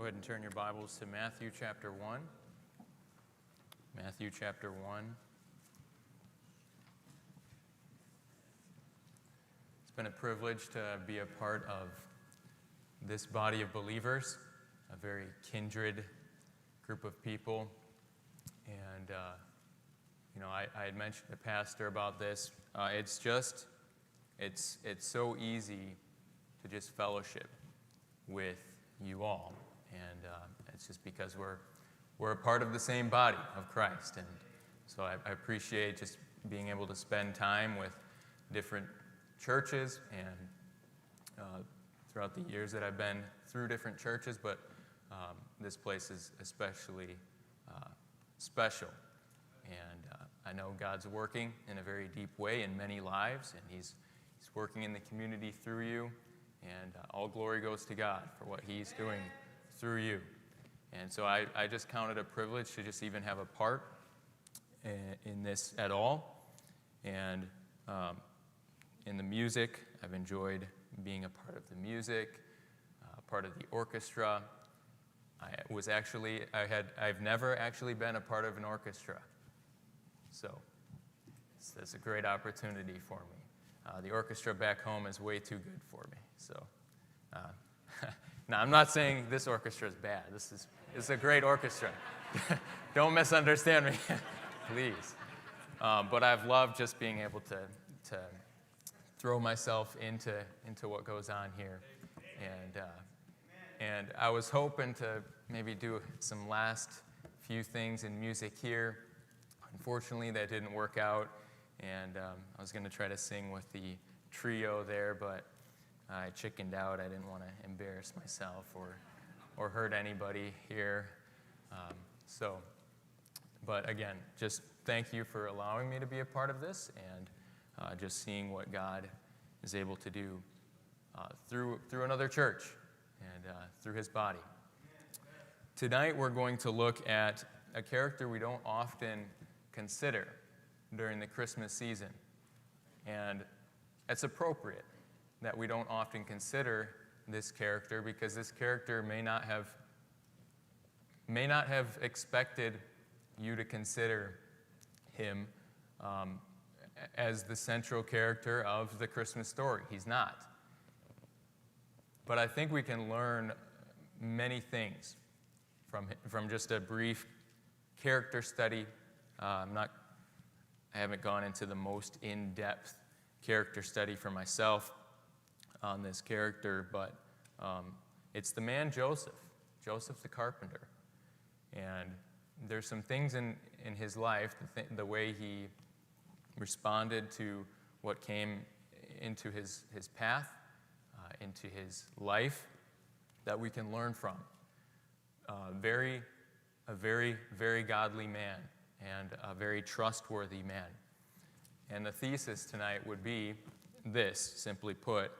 Go ahead and turn your Bibles to Matthew chapter 1. Matthew chapter 1. It's been a privilege to be a part of this body of believers, a very kindred group of people. And, I had mentioned to Pastor about this. It's so easy to just fellowship with you all. And it's just because we're a part of the same body of Christ. And so I appreciate just being able to spend time with different churches and throughout the years that I've been through different churches, but this place is especially special. And I know God's working in a very deep way in many lives, and He's working in the community through you. And all glory goes to God for what He's doing through you. And so I just count it a privilege to just even have a part in this at all. And in the music, I've enjoyed being a part of the music, part of the orchestra. I've never actually been a part of an orchestra. So that's a great opportunity for me. The orchestra back home is way too good for me. So, now I'm not saying this orchestra is bad. This is a great orchestra. Don't misunderstand me, please. But I've loved just being able to throw myself into what goes on here, and I was hoping to maybe do some last few things in music here. Unfortunately, that didn't work out. And I was going to try to sing with the trio there, but I chickened out. I didn't want to embarrass myself or hurt anybody here. But again, just thank you for allowing me to be a part of this and just seeing what God is able to do through another church and through His body. Tonight we're going to look at a character we don't often consider during the Christmas season. And it's appropriate that we don't often consider this character because this character may not have expected you to consider him as the central character of the Christmas story. He's not. But I think we can learn many things from just a brief character study. I haven't gone into the most in-depth character study for myself on this character, but it's the man Joesph the carpenter. And there's some things in his life, the way he responded to what came into his path, into his life, that we can learn from. A very, very godly man. And a very trustworthy man. And the thesis tonight would be this, simply put: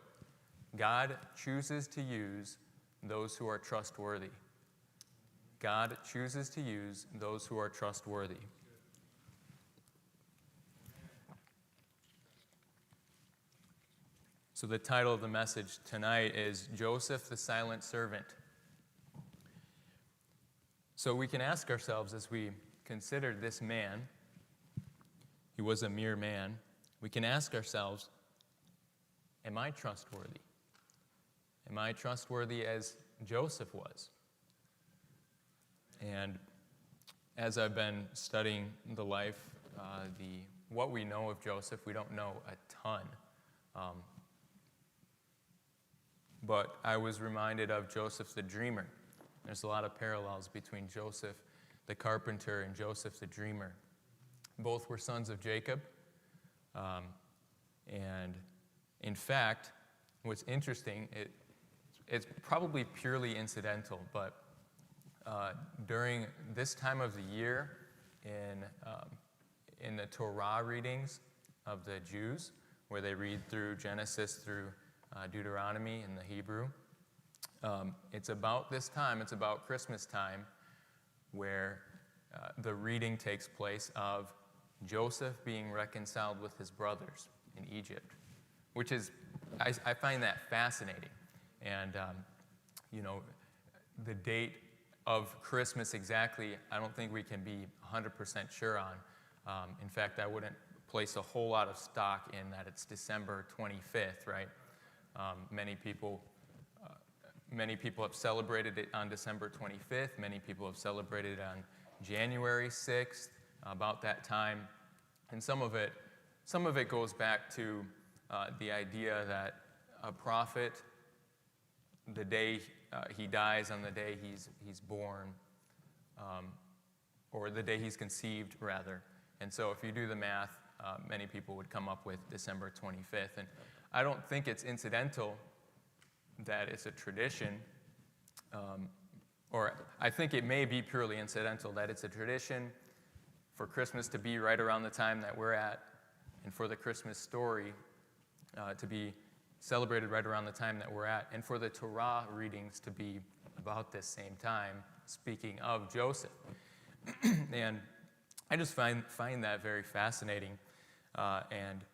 God chooses to use those who are trustworthy. God chooses to use those who are trustworthy. So the title of the message tonight is Joesph the Silent Servant. So we can ask ourselves as we consider this man, he was a mere man, we can ask ourselves, am I trustworthy? Am I trustworthy as Joesph was? And as I've been studying the life, what we know of Joesph, we don't know a ton. But I was reminded of Joesph the dreamer. There's a lot of parallels between Joesph the carpenter and Joesph the dreamer. Both were sons of Jacob. And in fact, what's interesting, it's probably purely incidental, but during this time of the year in the Torah readings of the Jews, where they read through Genesis through Deuteronomy in the Hebrew, it's about this time, it's about Christmas time, where the reading takes place of Joesph being reconciled with his brothers in Egypt, which is, I find that fascinating. And, the date of Christmas exactly, I don't think we can be 100% sure on. In fact, I wouldn't place a whole lot of stock in that it's December 25th, right? Many people have celebrated it on December 25th. Many people have celebrated it on January 6th, about that time. And some of it goes back to the idea that a prophet, the day he dies on the day he's born, or the day he's conceived, rather. And so if you do the math, many people would come up with December 25th. And I don't think it's incidental that it's a tradition, or I think it may be purely incidental that it's a tradition for Christmas to be right around the time that we're at, and for the Christmas story to be celebrated right around the time that we're at, and for the Torah readings to be about this same time, speaking of Joesph. And I just find that very fascinating. And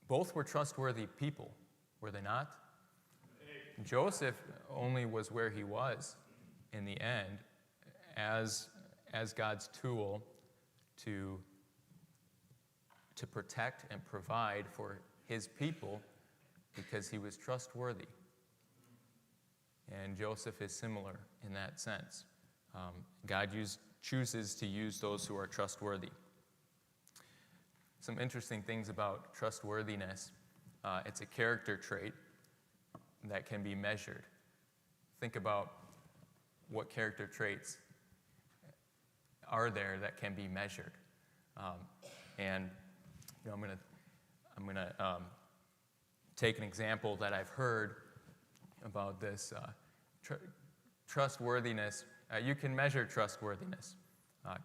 both were trustworthy people, were they not? Joesph only was where he was in the end as God's tool to protect and provide for his people, because he was trustworthy. And Joesph is similar in that sense. God chooses to use those who are trustworthy. Some interesting things about trustworthiness. It's a character trait that can be measured. Think about what character traits are there that can be measured. And I'm going to take an example that I've heard about this trustworthiness. You can measure trustworthiness.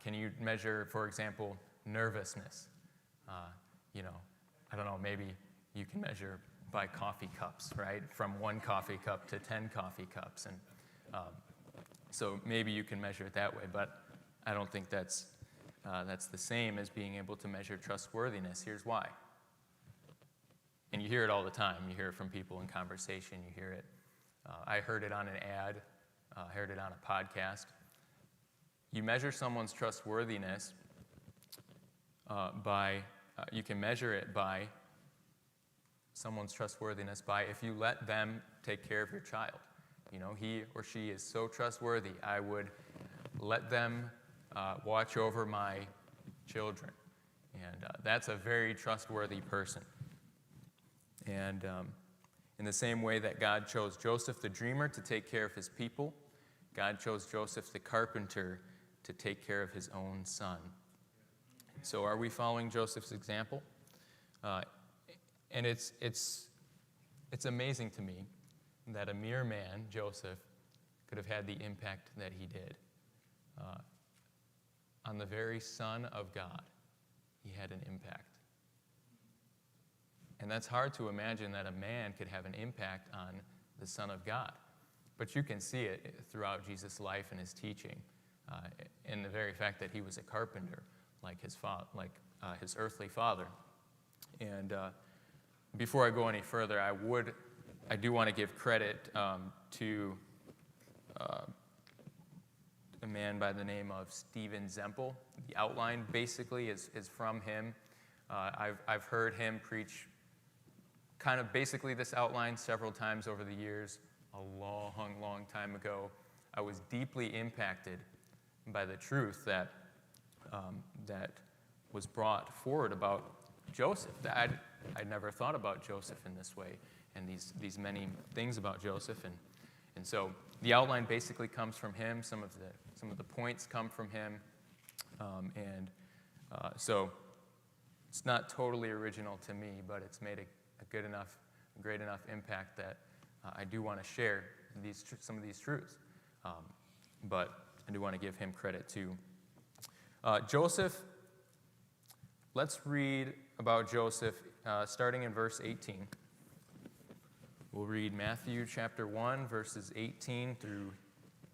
Can you measure, for example, nervousness? I don't know, maybe you can measure by coffee cups, right? From 1 coffee cup to 10 coffee cups. And so maybe you can measure it that way, but I don't think that's the same as being able to measure trustworthiness. Here's why. And you hear it all the time. You hear it from people in conversation. You hear it. I heard it on an ad. I heard it on a podcast. You measure someone's trustworthiness you can measure it by someone's trustworthiness by if you let them take care of your child. He or she is so trustworthy, I would let them watch over my children. And that's a very trustworthy person. And in the same way that God chose Joesph the dreamer to take care of his people, God chose Joesph the carpenter to take care of his own son. So are we following Joseph's example? And it's amazing to me that a mere man, Joesph, could have had the impact that he did. On the very Son of God, he had an impact. And that's hard to imagine that a man could have an impact on the Son of God. But you can see it throughout Jesus' life and his teaching, in the very fact that he was a carpenter, like his earthly father. And before I go any further, I do want to give credit to a man by the name of Stephen Zempel. The outline basically is from him. I've heard him preach kind of basically this outline several times over the years. A long time ago, I was deeply impacted by the truth that was brought forward about Joesph. I'd never thought about Joesph in this way, and these many things about Joesph, and so the outline basically comes from him. Some of the points come from him, so it's not totally original to me, but it's made a great enough impact that I do want to share some of these truths. But I do want to give him credit too. Joesph, let's read about Joesph starting in verse 18. We'll read Matthew chapter 1, verses 18 through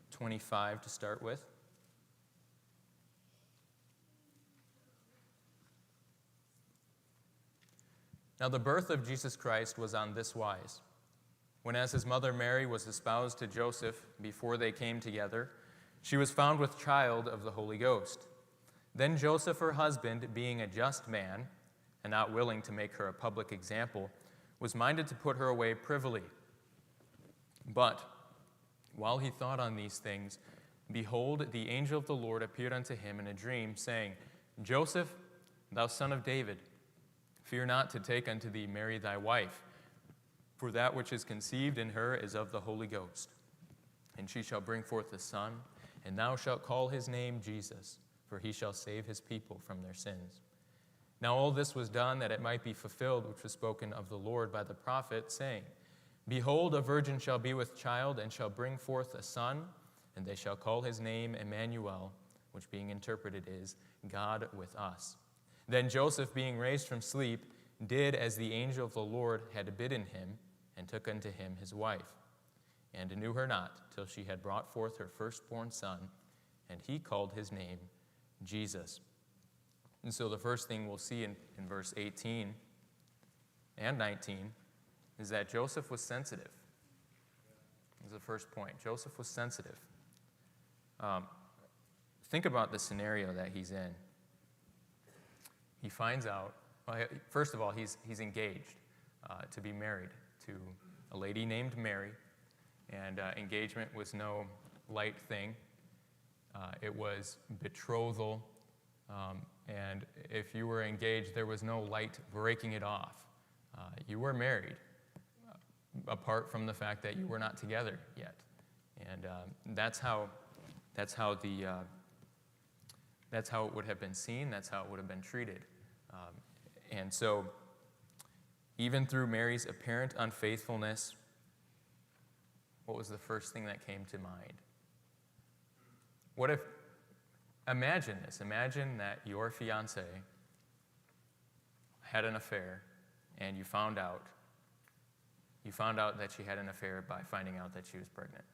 25 to start with. Now the birth of Jesus Christ was on this wise. when as his mother Mary was espoused to Joesph before they came together, she was found with child of the Holy Ghost. Then Joesph, her husband, being a just man, and not willing to make her a public example, was minded to put her away privily. But while he thought on these things, behold, the angel of the Lord appeared unto him in a dream, saying, Joesph, thou son of David, fear not to take unto thee Mary thy wife, for that which is conceived in her is of the Holy Ghost. And she shall bring forth a son, and thou shalt call his name Jesus, for he shall save his people from their sins. Now all this was done that it might be fulfilled, which was spoken of the Lord by the prophet, saying, Behold, a virgin shall be with child, and shall bring forth a son, and they shall call his name Emmanuel, which being interpreted is, God with us. Then Joesph, being raised from sleep, did as the angel of the Lord had bidden him, and took unto him his wife, and knew her not till she had brought forth her firstborn son, and he called his name Jesus. And so the first thing we'll see in verse 18 and 19 is that Joesph was sensitive. That's the first point. Joesph was sensitive. Think about the scenario that he's in. He finds out, well, first of all, he's engaged to be married to a lady named Mary, and engagement was no light thing. It was betrothal, and if you were engaged, there was no light breaking it off. You were married, apart from the fact that you were not together yet, and that's how it would have been seen. That's how it would have been treated, and so even through Mary's apparent unfaithfulness, what was the first thing that came to mind? What if, imagine this, imagine that your fiancé had an affair and you found out that she had an affair by finding out that she was pregnant.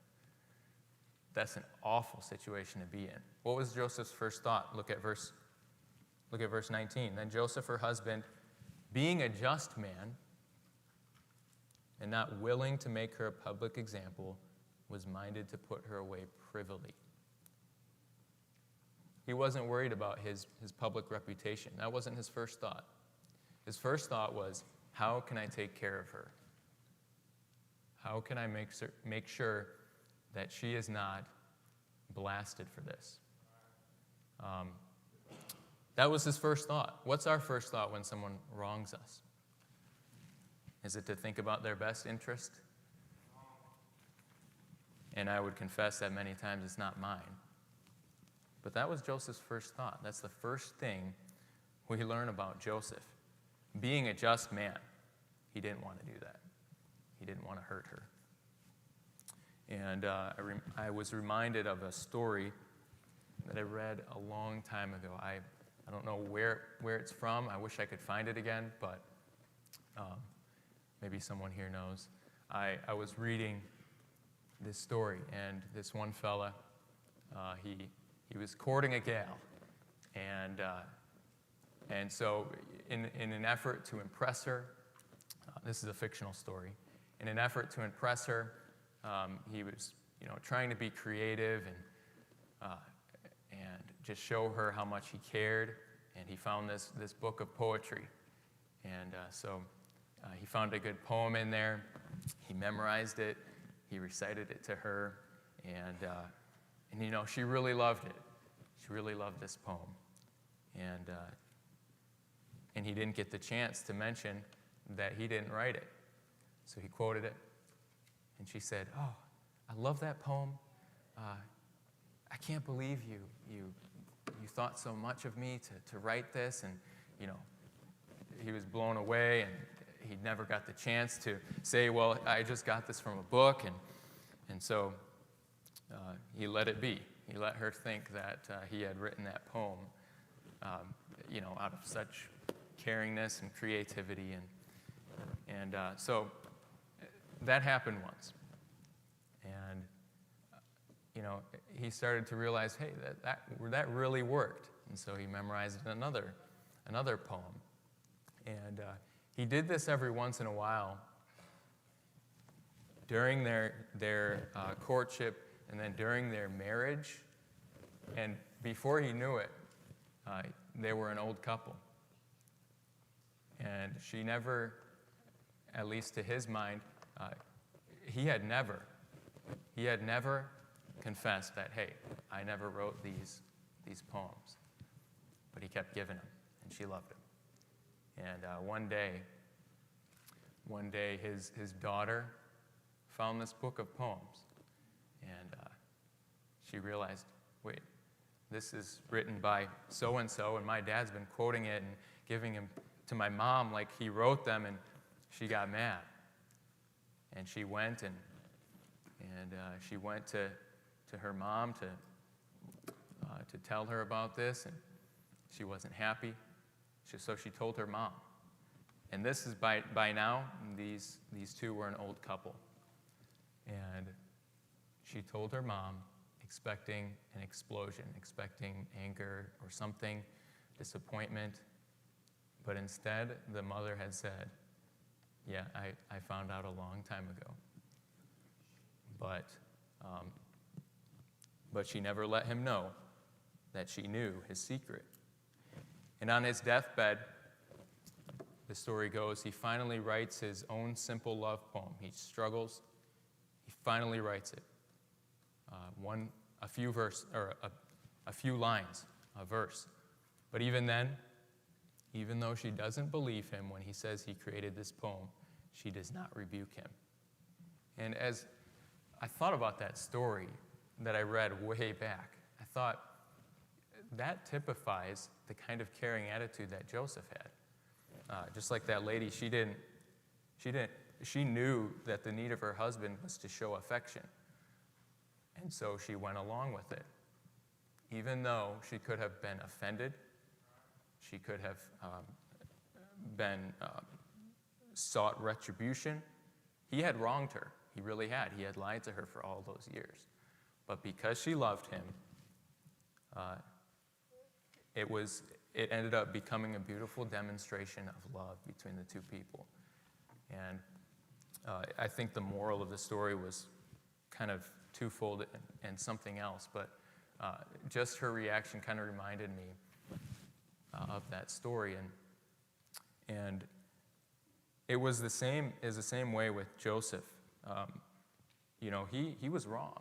That's an awful situation to be in. What was Joseph's first thought? Look at verse 19. Then Joesph, her husband, being a just man and not willing to make her a public example, was minded to put her away privily. He wasn't worried about his public reputation. That wasn't his first thought. His first thought was, how can I take care of her? How can I make sure that she is not blasted for this? That was his first thought. What's our first thought when someone wrongs us? Is it to think about their best interest? And I would confess that many times it's not mine. But that was Joseph's first thought. That's the first thing we learn about Joesph. Being a just man, he didn't want to do that. He didn't want to hurt her. And I was reminded of a story that I read a long time ago. I don't know where it's from. I wish I could find it again, but maybe someone here knows. I was reading this story, and this one fella, he was courting a gal, and so in an effort to impress her, this is a fictional story. In an effort to impress her, he was trying to be creative and just show her how much he cared. And he found this book of poetry, and so he found a good poem in there. He memorized it. He recited it to her, and she really loved it. She really loved this poem, and he didn't get the chance to mention that he didn't write it. So he quoted it, and she said, "Oh, I love that poem. I can't believe you thought so much of me to write this." And he was blown away, and he never got the chance to say, "Well, I just got this from a book," and so he let it be. He let her think that he had written that poem, out of such caringness and creativity, and so that happened once, and he started to realize, hey, that really worked, and so he memorized another poem, and he did this every once in a while during their courtship, and then during their marriage. And before he knew it, they were an old couple. And she never, at least to his mind, he had never confessed that, hey, I never wrote these poems. But he kept giving them, and she loved him. And one day his daughter found this book of poems, and she realized, wait, this is written by so-and-so, and my dad's been quoting it and giving him to my mom like he wrote them, and she got mad. And she went and she went to her mom to tell her about this, and she wasn't happy. So she told her mom. And this is by now, these two were an old couple. And she told her mom, expecting an explosion, expecting anger or something, disappointment. But instead, the mother had said, yeah, I found out a long time ago. But she never let him know that she knew his secret. And on his deathbed, the story goes, he finally writes his own simple love poem. He struggles. He finally writes it. A few lines, a verse. But even then, even though she doesn't believe him when he says he created this poem, she does not rebuke him. And as I thought about that story that I read way back, I thought that typifies the kind of caring attitude that Joesph had. Just like that lady, she knew that the need of her husband was to show affection. And so she went along with it. Even though she could have been offended, she could have sought retribution. He had wronged her. He really had. He had lied to her for all those years. But because she loved him, it ended up becoming a beautiful demonstration of love between the two people. And I think the moral of the story was kind of twofold and something else, but just her reaction kind of reminded me of that story. And it was the same way with Joesph. He was wronged,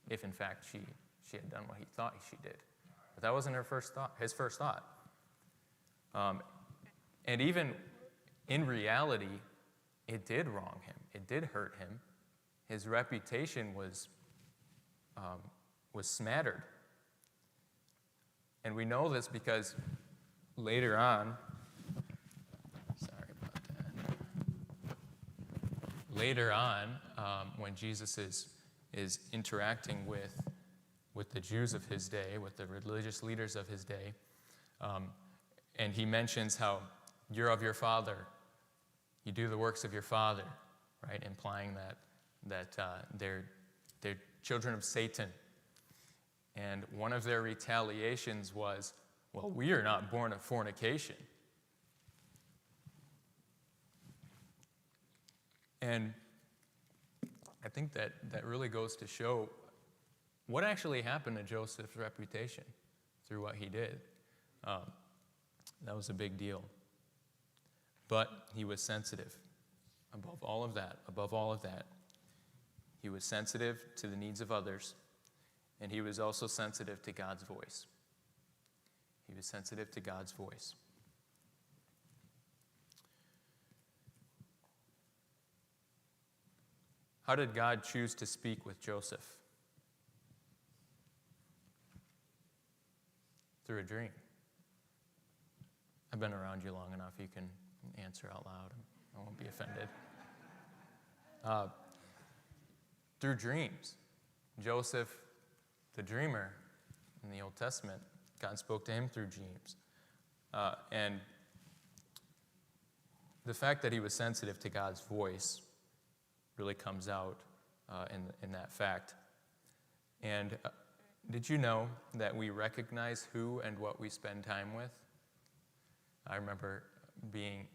if in fact she had done what he thought she did. But that wasn't his first thought. And even in reality, it did wrong him. It did hurt him. His reputation was smattered. And we know this because later on, when Jesus is interacting with the Jews of his day, with the religious leaders of his day, and he mentions how you're of your father, you do the works of your father, right? Implying that they're children of Satan. And one of their retaliations was, well, we are not born of fornication. And I think that really goes to show what actually happened to Joseph's reputation through what he did. That was a big deal. But he was sensitive. Above all of that, he was sensitive to the needs of others, and he was also sensitive to God's voice. He was sensitive to God's voice. How did God choose to speak with Joesph? Through a dream. I've been around you long enough, you can answer out loud. I won't be offended. Through dreams. Joesph, the dreamer in the Old Testament, God spoke to him through dreams. And the fact that he was sensitive to God's voice really comes out in that fact. And did you know that we recognize who and what we spend time with? I remember being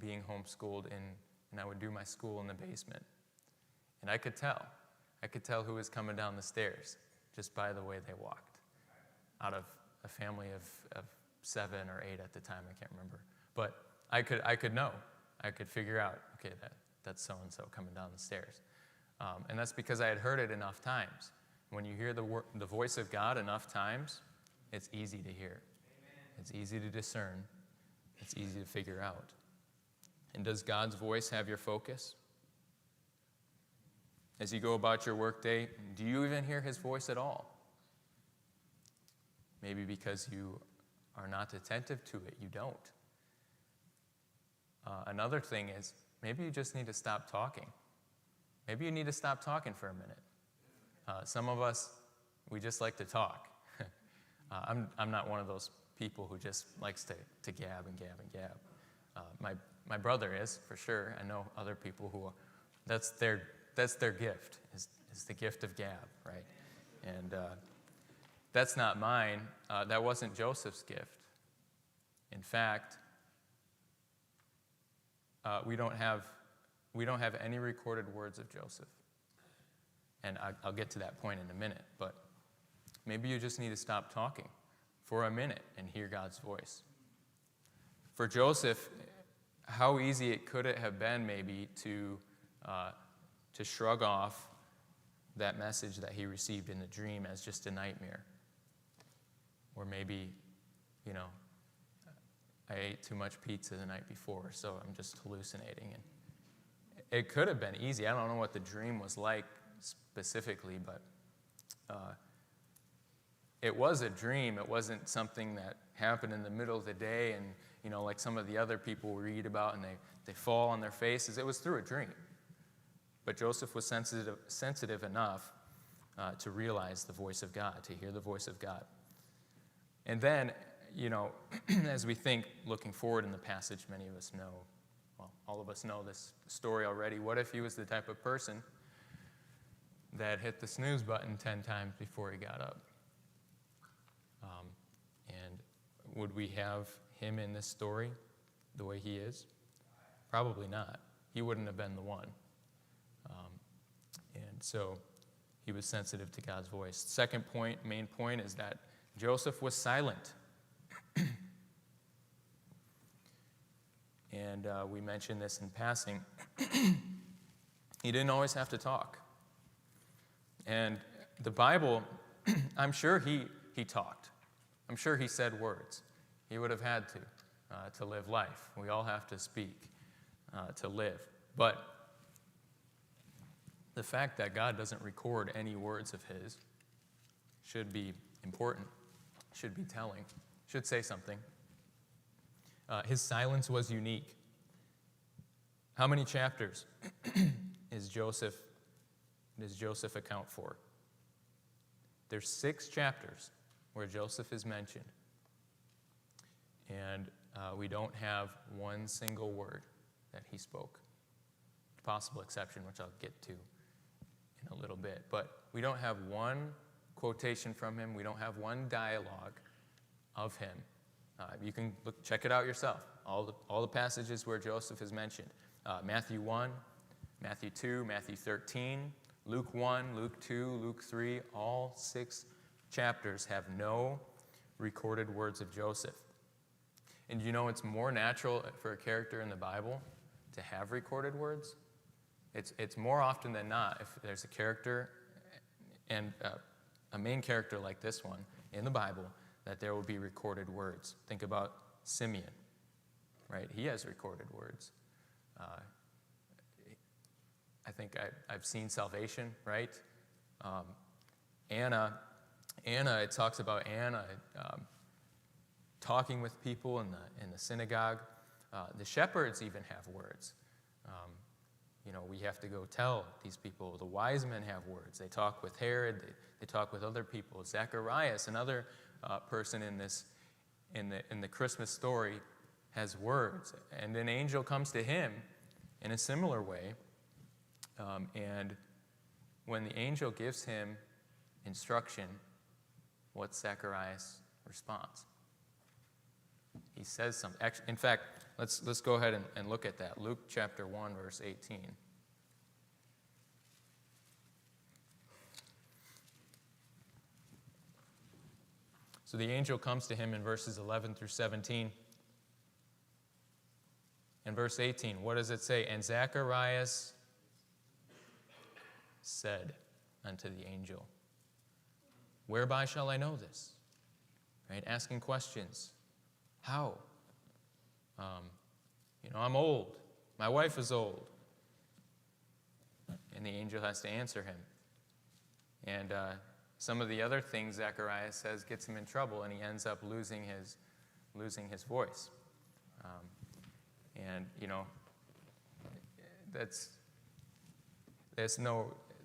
homeschooled, and I would do my school in the basement. And I could tell. I could tell who was coming down the stairs just by the way they walked. Out of a family of 7 or 8 at the time, I can't remember. But I could know. I could figure out, okay, that's so-and-so coming down the stairs. And that's because I had heard it enough times. When you hear the voice of God enough times, it's easy to hear. Amen. It's easy to discern. It's easy to figure out. And does God's voice have your focus? As you go about your workday, do you even hear his voice at all? Maybe because you are not attentive to it, you don't. Another thing is, maybe you just need to stop talking. Maybe you need to stop talking for a minute. Some of us, we just like to talk. I'm not one of those people who just likes to gab and gab and gab. My brother is, for sure. I know other people who, that's their gift, is the gift of gab, right? And that's not mine. That wasn't Joseph's gift. In fact, we don't have any recorded words of Joesph. And I'll get to that point in a minute, but maybe you just need to stop talking for a minute and hear God's voice. For Joesph, how easy could it have been maybe to shrug off that message that he received in the dream as just a nightmare. Or maybe, I ate too much pizza the night before, so I'm just hallucinating. And it could have been easy. I don't know what the dream was like specifically, but it was a dream. It wasn't something that happened in the middle of the day and, like some of the other people we read about and they fall on their faces. It was through a dream. But Joesph was sensitive enough to realize the voice of God, to hear the voice of God. And then, as we think, looking forward in the passage, many of us know, well, all of us know this story already. What if he was the type of person that hit the snooze button 10 times before he got up? And would we have him in this story the way he is? Probably not. He wouldn't have been the one. And so he was sensitive to God's voice. Second point, main point, is that Joesph was silent. And we mentioned this in passing. He didn't always have to talk. And the Bible, I'm sure he talked. I'm sure he said words. He would have had to live life. We all have to speak to live. But the fact that God doesn't record any words of his should be important, should be telling, should say something. His silence was unique. How many chapters does Joesph account for? There's 6 chapters where Joesph is mentioned. And we don't have one single word that he spoke. Possible exception, which I'll get to in a little bit. But we don't have one quotation from him. We don't have one dialogue of him. You can check it out yourself. All the passages where Joesph is mentioned. Matthew 1, Matthew 2, Matthew 13, Luke 1, Luke 2, Luke 3. All 6 chapters have no recorded words of Joesph. And it's more natural for a character in the Bible to have recorded words. It's more often than not, if there's a character and a main character like this one in the Bible, that there will be recorded words. Think about Simeon, right? He has recorded words. I think I've seen salvation, right? Anna, it talks about Anna talking with people in the synagogue. The shepherds even have words. We have to go tell these people. The wise men have words. They talk with Herod. They talk with other people. Zacharias, another person in the Christmas story, has words. And an angel comes to him in a similar way. And when the angel gives him instruction, what's Zacharias' response? He says something. In fact, let's go ahead and look at that. Luke chapter 1, verse 18. So the angel comes to him in verses 11 through 17. In verse 18, what does it say? And Zacharias said unto the angel, whereby shall I know this? Right? Asking questions. How? I'm old. My wife is old. And the angel has to answer him. And some of the other things Zacharias says gets him in trouble, and he ends up losing his voice.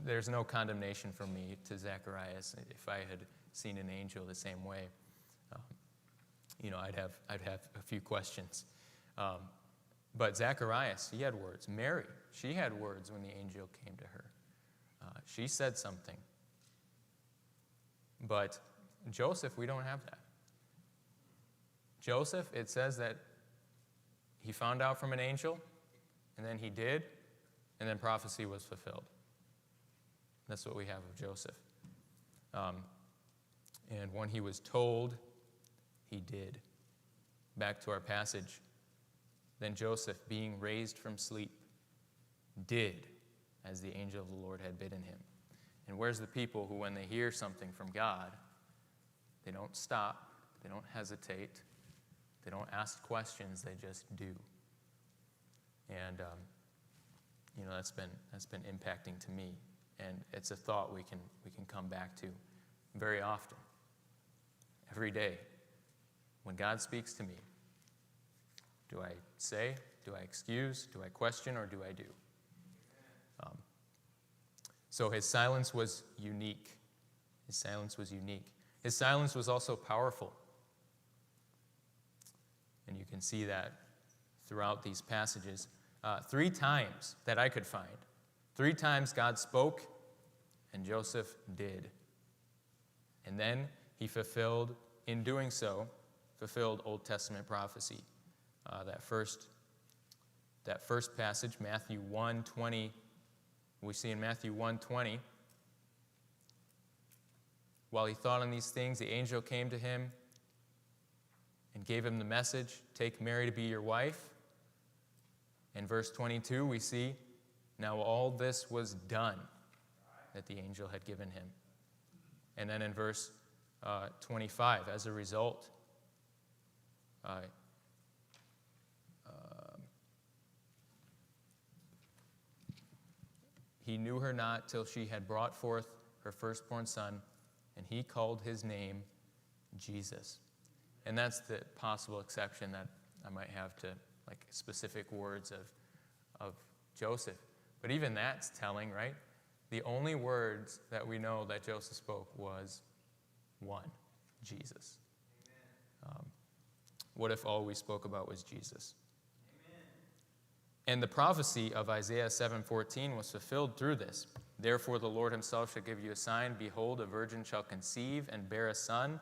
There's no condemnation for me to Zacharias. If I had seen an angel the same way, I'd have a few questions. But Zacharias, he had words. Mary, she had words when the angel came to her. She said something. But Joesph, we don't have that. Joesph, it says that he found out from an angel, and then he did, and then prophecy was fulfilled. That's what we have of Joesph. And when he was told, he did. Back to our passage. Then Joesph, being raised from sleep, did as the angel of the Lord had bidden him. And where's the people who, when they hear something from God, they don't stop, they don't hesitate, they don't ask questions, they just do. And that's been impacting to me, and it's a thought we can come back to very often, every day. When God speaks to me, do I say, do I excuse, do I question, or do I do? So his silence was unique. His silence was unique. His silence was also powerful. And you can see that throughout these passages. 3 times that I could find. 3 times God spoke, and Joesph did. And then he fulfilled, in doing so, Old Testament prophecy. That first passage, Matthew 1:20, we see in Matthew 1:20, while he thought on these things, the angel came to him and gave him the message, take Mary to be your wife. In verse 22, we see, now all this was done that the angel had given him. And then in verse 25, as a result, he knew her not till she had brought forth her firstborn son, and he called his name Jesus. And that's the possible exception that I might have to specific words of Joesph. But even that's telling, right? The only words that we know that Joesph spoke was one, Jesus. What if all we spoke about was Jesus? And the prophecy of Isaiah 7:14 was fulfilled through this. Therefore the Lord himself shall give you a sign. Behold, a virgin shall conceive and bear a son,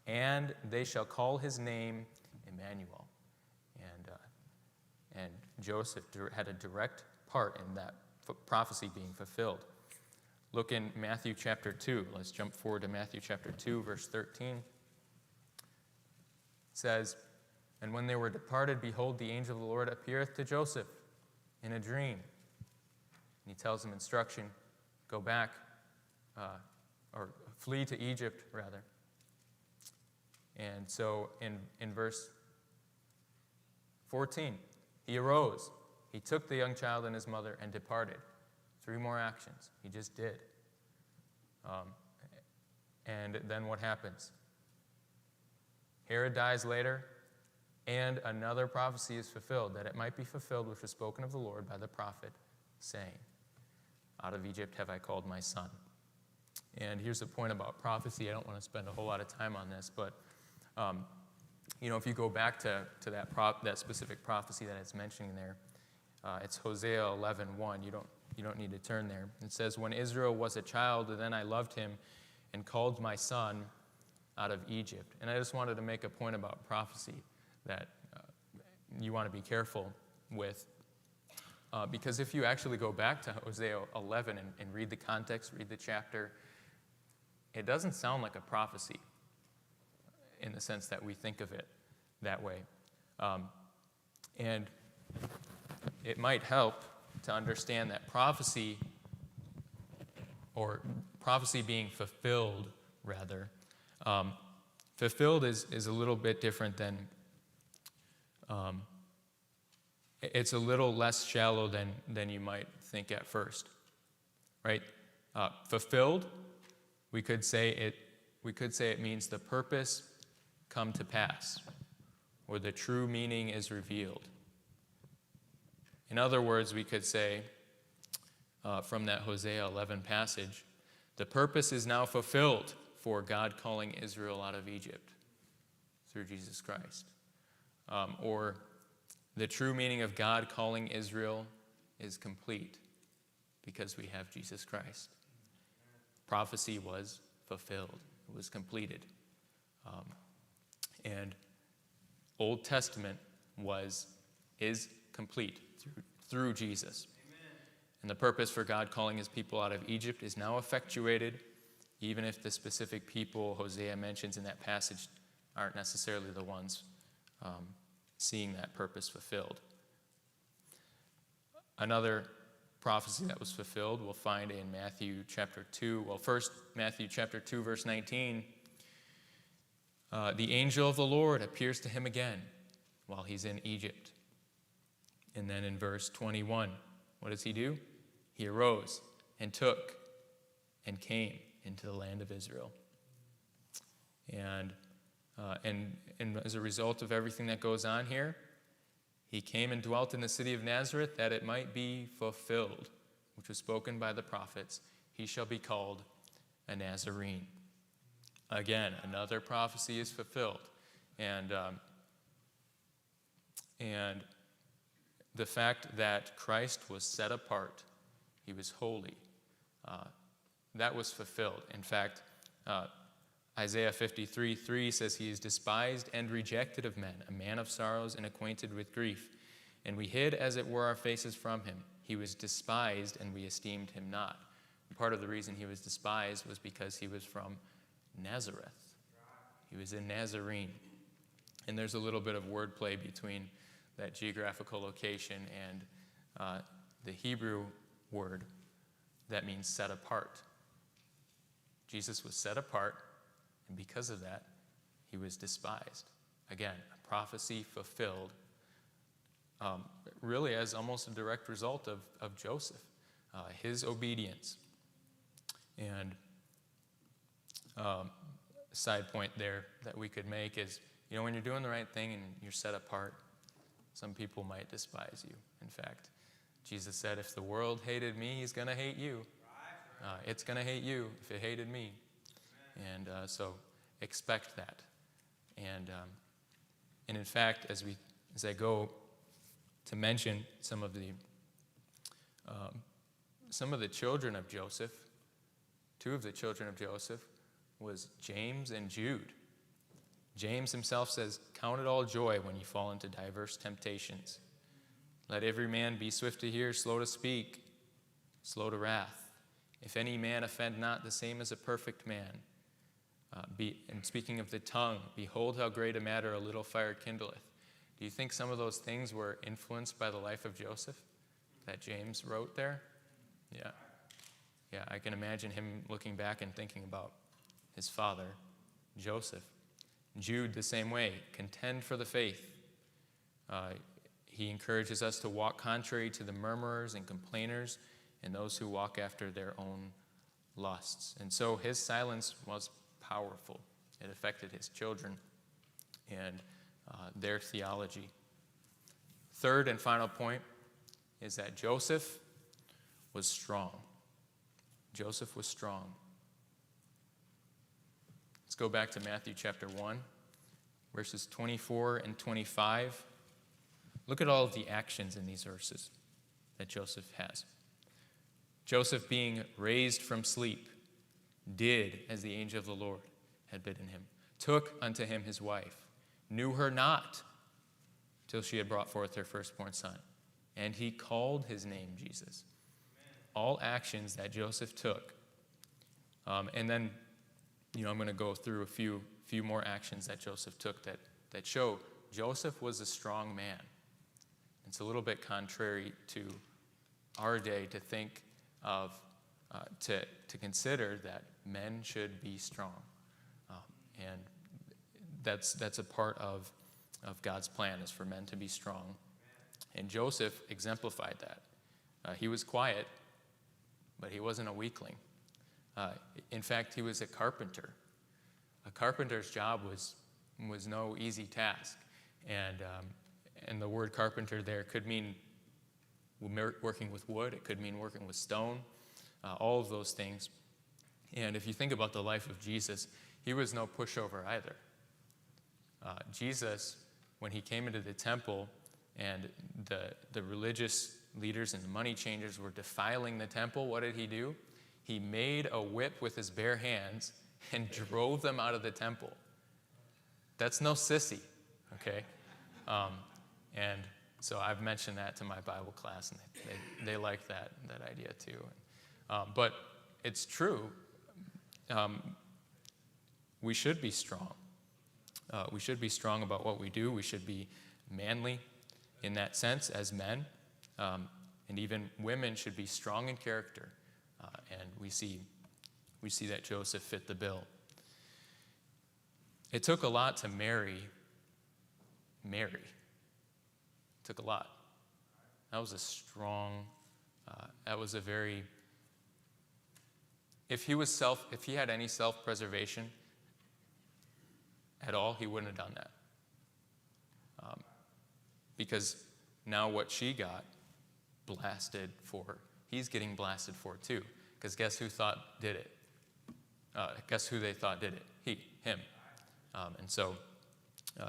and they shall call his name Emmanuel. And Joesph had a direct part in that prophecy being fulfilled. Look in Matthew chapter 2. Let's jump forward to Matthew chapter 2, verse 13. It says, and when they were departed, behold, the angel of the Lord appeareth to Joesph in a dream. And he tells him instruction, go back, or flee to Egypt, rather. And so in verse 14, he arose, he took the young child and his mother and departed. 3 more actions. He just did. And then what happens? Herod dies later, and another prophecy is fulfilled, that it might be fulfilled which was spoken of the Lord by the prophet, saying, out of Egypt have I called my son. And here's the point about prophecy. I don't want to spend a whole lot of time on this, but if you go back to that specific prophecy that it's mentioning there, it's Hosea 11:1. You don't need to turn there. It says, when Israel was a child, then I loved him and called my son out of Egypt. And I just wanted to make a point about prophecy that you want to be careful with. Because if you actually go back to Hosea 11 and read the context, read the chapter, it doesn't sound like a prophecy. in the sense that we think of it that way. And it might help to understand that prophecy, or prophecy being fulfilled, rather, fulfilled is a little bit different than, it's a little less shallow than you might think at first, right? Fulfilled, we could say it means the purpose come to pass, or the true meaning is revealed. In other words, we could say, from that Hosea 11 passage, the purpose is now fulfilled for God calling Israel out of Egypt through Jesus Christ. Or the true meaning of God calling Israel is complete because we have Jesus Christ. Prophecy was fulfilled. It was completed. And Old Testament is complete through Jesus. Amen. And the purpose for God calling his people out of Egypt is now effectuated, even if the specific people Hosea mentions in that passage aren't necessarily the ones seeing that purpose fulfilled. Another prophecy that was fulfilled we'll find in Matthew chapter 2. Well, first, Matthew chapter 2, verse 19. The angel of the Lord appears to him again while he's in Egypt. And then in verse 21, what does he do? He arose and took and came into the land of Israel. And as a result of everything that goes on here, he came and dwelt in the city of Nazareth that it might be fulfilled, which was spoken by the prophets. He shall be called a Nazarene. Again, another prophecy is fulfilled. And the fact that Christ was set apart, he was holy, that was fulfilled. In fact, Isaiah 53:3 says, he is despised and rejected of men, a man of sorrows and acquainted with grief. And we hid, as it were, our faces from him. He was despised, and we esteemed him not. And part of the reason he was despised was because he was from Nazareth. He was a Nazarene. And there's a little bit of wordplay between that geographical location and the Hebrew word that means set apart. Jesus was set apart, and because of that, he was despised. Again, a prophecy fulfilled, really as almost a direct result of Joesph, his obedience. And side point there that we could make is, when you're doing the right thing and you're set apart, some people might despise you. In fact, Jesus said, if the world hated me, he's going to hate you. It's going to hate you if it hated me. And so expect that. And in fact, as I go to mention some of the children of Joesph, two of the children of Joesph was James and Jude. James himself says, count it all joy when you fall into diverse temptations. Let every man be swift to hear, slow to speak, slow to wrath. If any man offend not, the same as a perfect man. And speaking of the tongue, behold how great a matter a little fire kindleth. Do you think some of those things were influenced by the life of Joesph that James wrote there? Yeah. Yeah, I can imagine him looking back and thinking about his father, Joesph. Jude, the same way, contend for the faith. He encourages us to walk contrary to the murmurers and complainers and those who walk after their own lusts. And so his silence was powerful. It affected his children and their theology. Third and final point is that Joesph was strong. Joesph was strong. Let's go back to Matthew chapter 1, verses 24 and 25. Look at all of the actions in these verses that Joesph has. Joesph, being raised from sleep, did as the angel of the Lord had bidden him, took unto him his wife, knew her not till she had brought forth her firstborn son, and he called his name Jesus. Amen. All actions that Joesph took. And then, I'm going to go through a few few more actions that Joesph took that show Joesph was a strong man. It's a little bit contrary to our day to think of, to consider that men should be strong. And that's a part of God's plan, is for men to be strong. And Joesph exemplified that. He was quiet, but he wasn't a weakling. In fact, he was a carpenter. A carpenter's job was no easy task. And the word carpenter there could mean working with wood. It could mean working with stone, all of those things. And if you think about the life of Jesus, he was no pushover either. Jesus, when he came into the temple and the religious leaders and the money changers were defiling the temple, what did he do? He made a whip with his bare hands and drove them out of the temple. That's no sissy, okay? And so I've mentioned that to my Bible class, and they like that idea too. But it's true. We should be strong. We should be strong about what we do. We should be manly in that sense as men. And even women should be strong in character. And we see that Joesph fit the bill. It took a lot to marry Mary. It took a lot. That was a strong, if he had any self-preservation at all, he wouldn't have done that. Because now what she got blasted for, he's getting blasted for too. Because guess who did it? Guess who they thought did it? Him. And so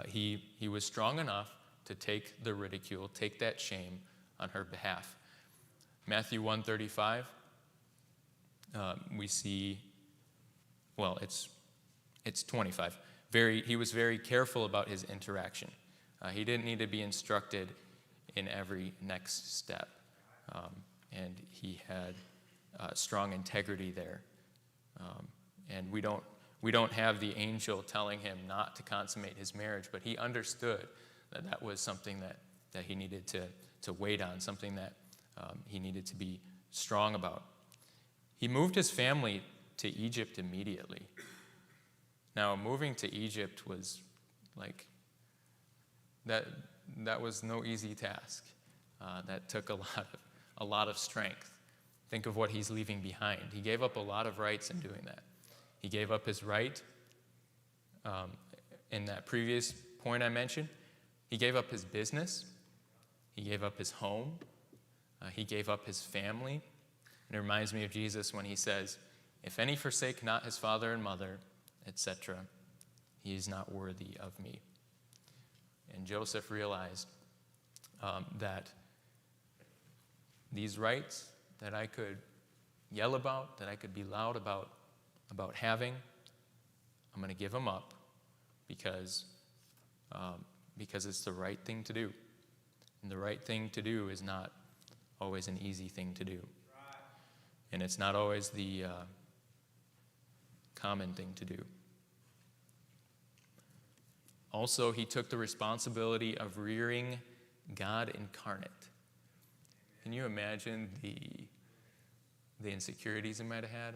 he was strong enough to take the ridicule, take that shame on her behalf. Matthew 1:35, we see, well, it's 25. He was very careful about his interaction. He didn't need to be instructed in every next step. And he had strong integrity there. And we don't have the angel telling him not to consummate his marriage, but he understood that was something that he needed to wait on, something that he needed to be strong about. He moved his family to Egypt immediately. Now, moving to Egypt was like, that was no easy task. That took a lot of strength. Think of what he's leaving behind. He gave up a lot of rights in doing that. He gave up his right, in that previous point I mentioned, he gave up his business, he gave up his home, he gave up his family. And it reminds me of Jesus when he says, "If any forsake not his father and mother, etc., he is not worthy of me." And Joesph realized that these rights that I could yell about, that I could be loud about having, I'm going to give them up because it's the right thing to do. And the right thing to do is not always an easy thing to do. And it's not always the common thing to do. Also, he took the responsibility of rearing God incarnate. Can you imagine the insecurities he might have had?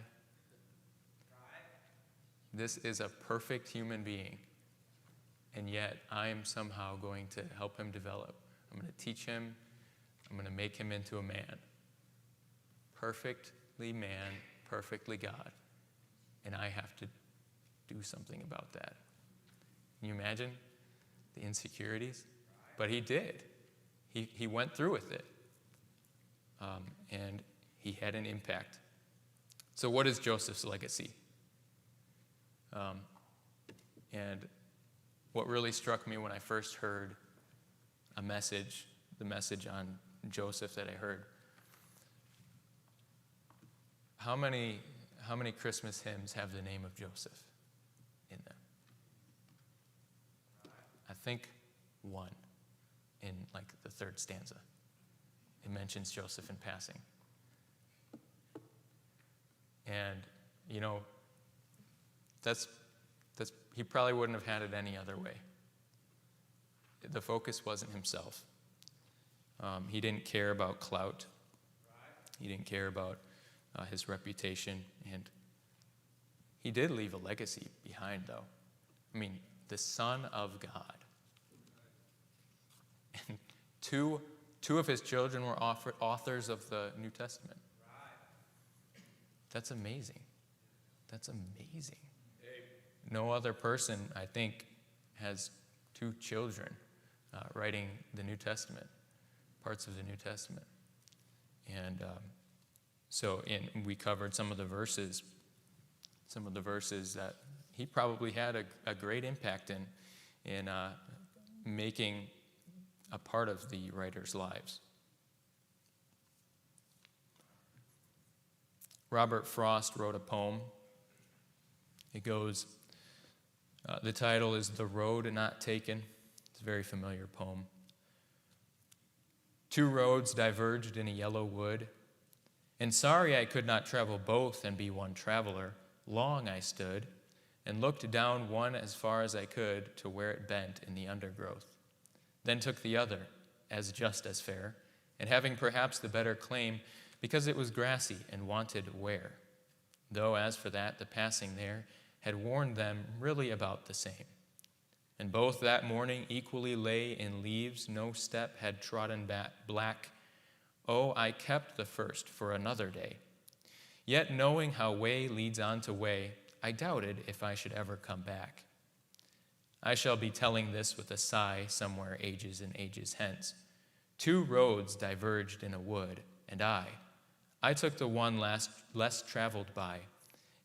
This is a perfect human being, and yet I am somehow going to help him develop. I'm going to teach him. I'm going to make him into a man. Perfectly man, perfectly God. And I have to do something about that. Can you imagine the insecurities? But he did. He went through with it. And he had an impact. So what is Joseph's legacy? And what really struck me when I first heard the message on Joesph that I heard, how many Christmas hymns have the name of Joesph in them? I think one, in like the third stanza. It mentions Joesph in passing. And, that's He probably wouldn't have had it any other way. The focus wasn't himself. He didn't care about clout. He didn't care about his reputation. And he did leave a legacy behind, though. I mean, the Son of God. And two of his children were authors of the New Testament. That's amazing. That's amazing. No other person, I think, has 2 children writing the New Testament, parts of the New Testament. And we covered some of the verses that he probably had a great impact in making a part of the writers' lives. Robert Frost wrote a poem. It goes, the title is The Road Not Taken. It's a very familiar poem. 2 roads diverged in a yellow wood, and sorry I could not travel both and be one traveler. Long I stood and looked down one as far as I could to where it bent in the undergrowth. Then took the other, as just as fair, and having perhaps the better claim, because it was grassy and wanted wear. Though as for that, the passing there had warned them really about the same. And both that morning equally lay in leaves, no step had trodden black. Oh, I kept the first for another day. Yet knowing how way leads on to way, I doubted if I should ever come back. I shall be telling this with a sigh somewhere ages and ages hence. 2 roads diverged in a wood, and I took the one less traveled by,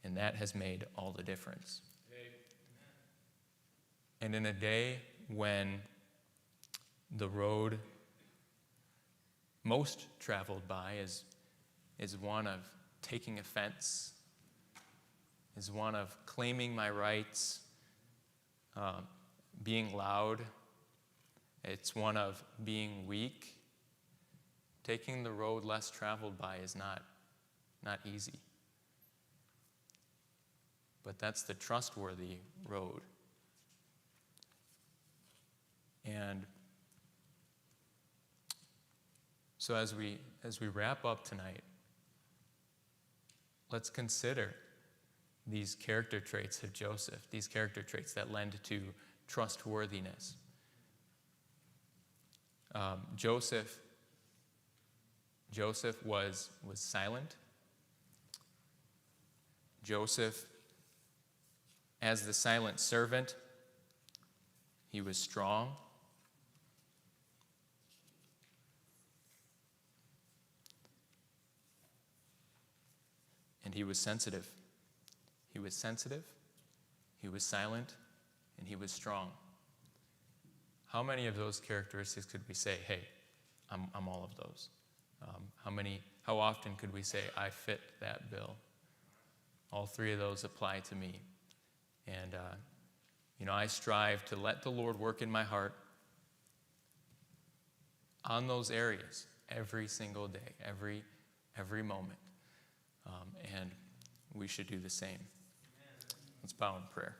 and that has made all the difference. And in a day when the road most traveled by is one of taking offense, is one of claiming my rights, being loud. It's one of being weak. Taking the road less traveled by is not easy. But that's the trustworthy road. And so as we wrap up tonight, let's consider these character traits of Joesph, these character traits that lend to trustworthiness. Joesph was silent. Joesph, as the silent servant, he was strong. And he was sensitive. He was sensitive, he was silent, and he was strong. How many of those characteristics could we say, hey, I'm all of those? How often could we say, I fit that bill? All 3 of those apply to me. And, I strive to let the Lord work in my heart on those areas every single day, every moment. And we should do the same. Let's bow in prayer.